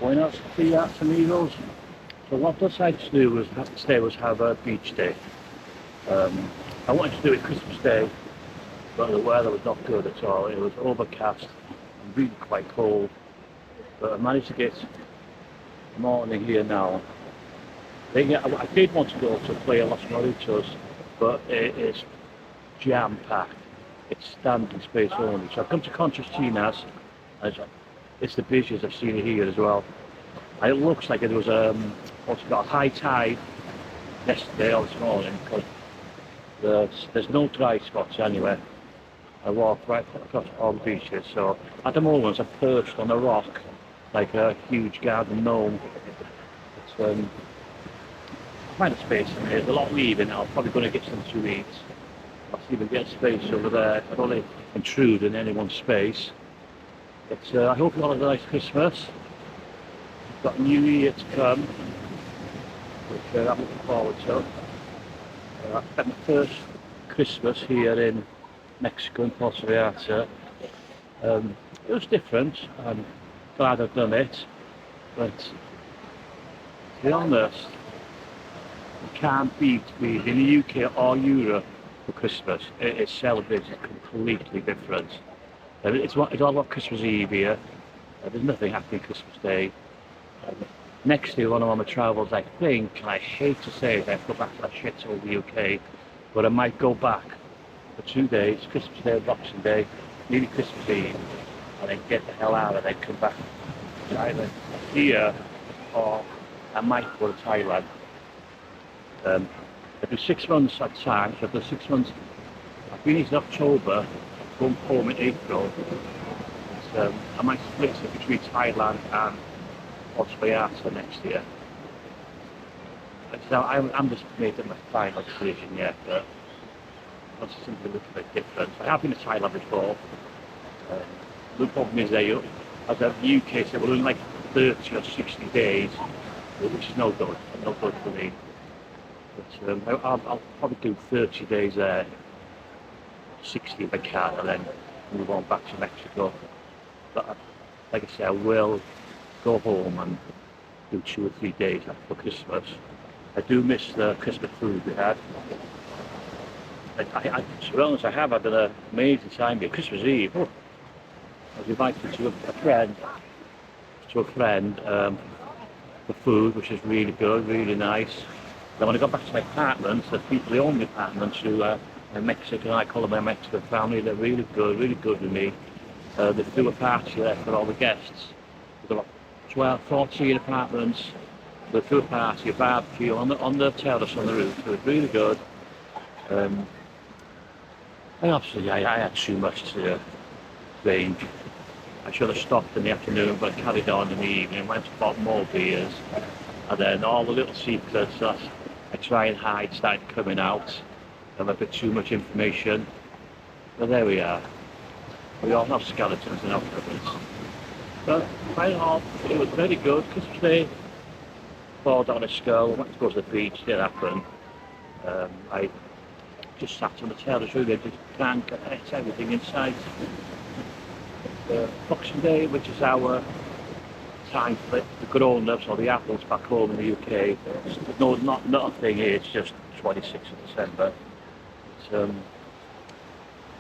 Buenos dias, amigos. So what I decided to do was today was have a beach day. Um, I wanted to do it Christmas Day, but the weather was not good at all. It was overcast and really quite cold. But I managed to get the morning here now. I did want to go to Playa Los Moritos, but it is jam-packed. It's standing space only. So I've come to Conchastinas, and it's the busiest I've seen it here as well. And it looks like it was what's got a high tide yesterday or this morning, because there's no dry spots anywhere. I walked right across all the beaches, so at the moment I'm perched on a rock like a huge garden gnome. It's quite a space in here. There's a lot leaving. I'm probably going to get some to eat. I'll see if I can get space over there. I don't want to intrude in anyone's space. But I hope you all have a nice Christmas. We've got New Year to come, which I'm looking forward to. I spent my first Christmas here in Mexico, in Puerto Vallarta. It was different. I'm glad I've done it, but to be honest, you can't beat being in the UK or Europe for Christmas. It is celebrated completely different. It's all about Christmas Eve here. There's nothing happening Christmas Day. Next year, one of my travels, I think, and I hate to say it, I have to go back to that shithole the UK, but I might go back for 2 days, Christmas Day, Boxing Day, maybe Christmas Eve, and then get the hell out and then come back to either here or I might go to Thailand. I do 6 months at a time, so after 6 months, I've been here in October, going home in April. So I might split it between Thailand and Puerto Vallarta next year. So I'm just making my final decision yet, but I want something a little bit different. I have been to Thailand before. The problem is as the UK said, we're in like 30 or 60 days, which is no good for me. But I'll probably do 30 days there, 60 if I can, and then move on back to Mexico. But like I say, I will go home and do 2 or 3 days after Christmas. I do miss the Christmas food we had. To be honest, I have had an amazing time here. Christmas Eve, I was invited to a friend, for food, which is really good, really nice. Then when I got back to my apartment, the people who own the apartments who are Mexican, I call them my Mexican family, they're really good with me. They threw a party there for all the guests. There were 12, 14 apartments. They threw a party, a barbecue on the terrace on the roof. It was really good. I had too much to drink. I should have stopped in the afternoon, but I carried on in the evening, went and bought more beers, and then all the little secrets that I try and hide started coming out. I have a bit too much information, but there we are. We all have skeletons in our cupboards. But by and all, it was very good. Christmas Day, poured on a skull, went to go to the beach, didn't happen. I just sat on the terrace really, just drank and ate everything in sight. Boxing Day, which is our time for the grown-ups or the adults back home in the UK. No, not a thing here, it's just 26th of December.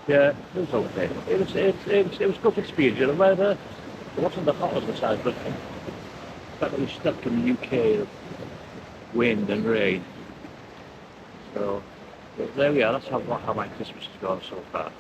Yeah, it was okay. It was good experience. The weather, it wasn't the hottest of the time, but the fact that we're stuck in the UK, wind and rain. So there we are. That's how my Christmas has gone so far.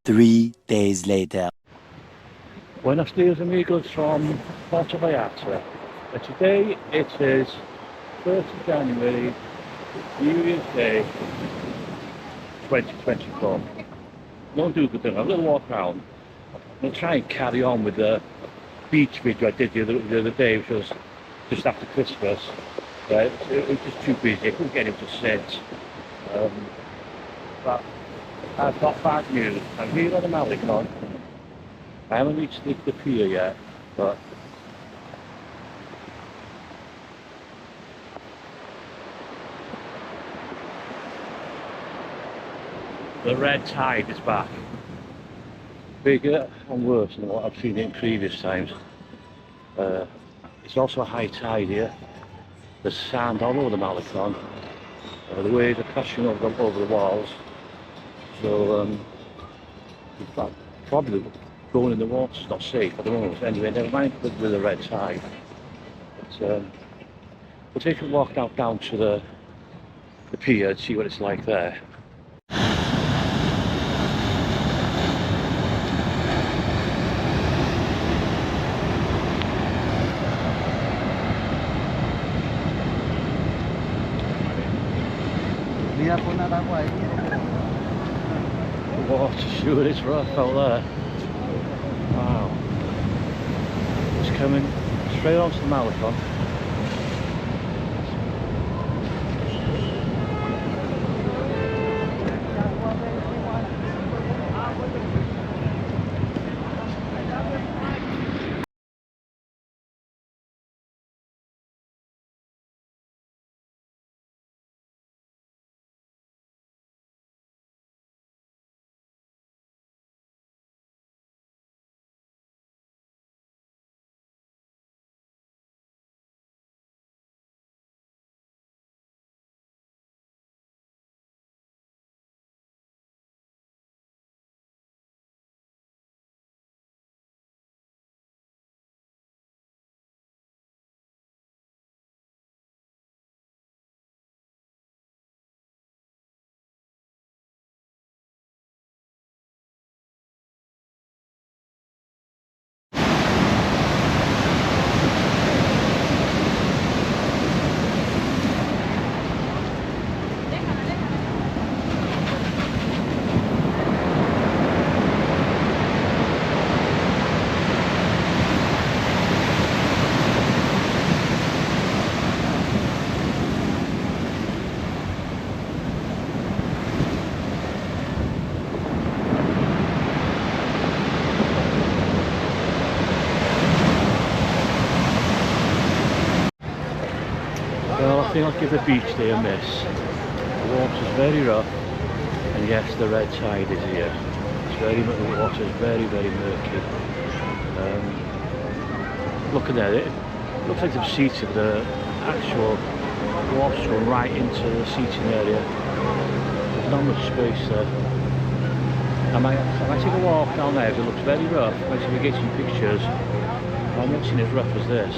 Three days later. Buenos dias amigos from Puerto Vallarta. Today it is 1st of January, New Year's Day, 2024. Won't do a good thing. I'm going to walk around. I'm going to try and carry on with the beach video I did the other day, which was just after Christmas. It was just too busy. I couldn't get him to sit. But I've got bad news. I'm here on the Malecon. I haven't reached the pier yet, but the red tide is back. Bigger and worse than what I've seen in previous times. It's also a high tide here. There's sand all over the Malecon. The waves are crashing over the walls. So, in fact, probably going in the water's not safe at the moment. Anyway, never mind with the red tide. But, we'll take a walk down to the pier and see what it's like there. The water sure is rough out there. Wow. It's coming straight onto the Malecon. Well, I think I'll give the beach day a miss. The water's very rough, and yes, the red tide is here. The water's very, very murky. Look at that, it looks like they've seated the actual water's going right into the seating area. There's not much space there. I might take a walk down there, because it looks very rough. I might see if we get some pictures. I've not seen it as rough as this.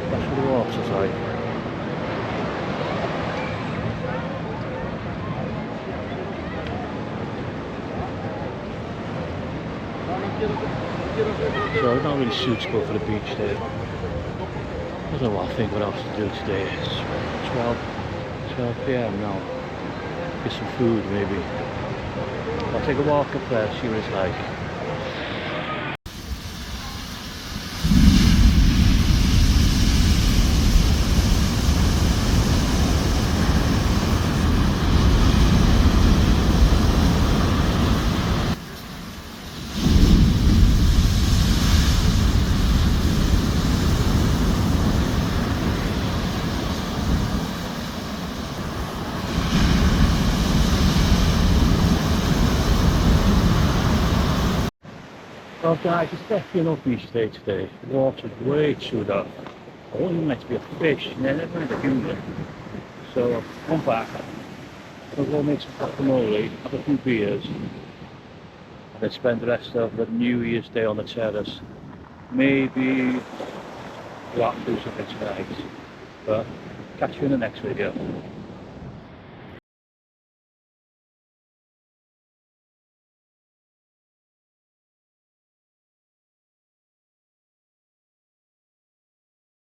That's what the water's like. So it's not really suitable for the beach day. I don't know what I think what else to do today. It's 12 PM now. Get some food maybe. I'll take a walk up there, see what it's like. Well guys, it's definitely an beach day today. The water's way too dark. I wasn't meant to be a fish, and then never mind a human. So I've come back, I'll go make some guacamole, have a few beers, and then spend the rest of the New Year's Day on the terrace. Maybe go out and do something tonight. But catch you in the next video.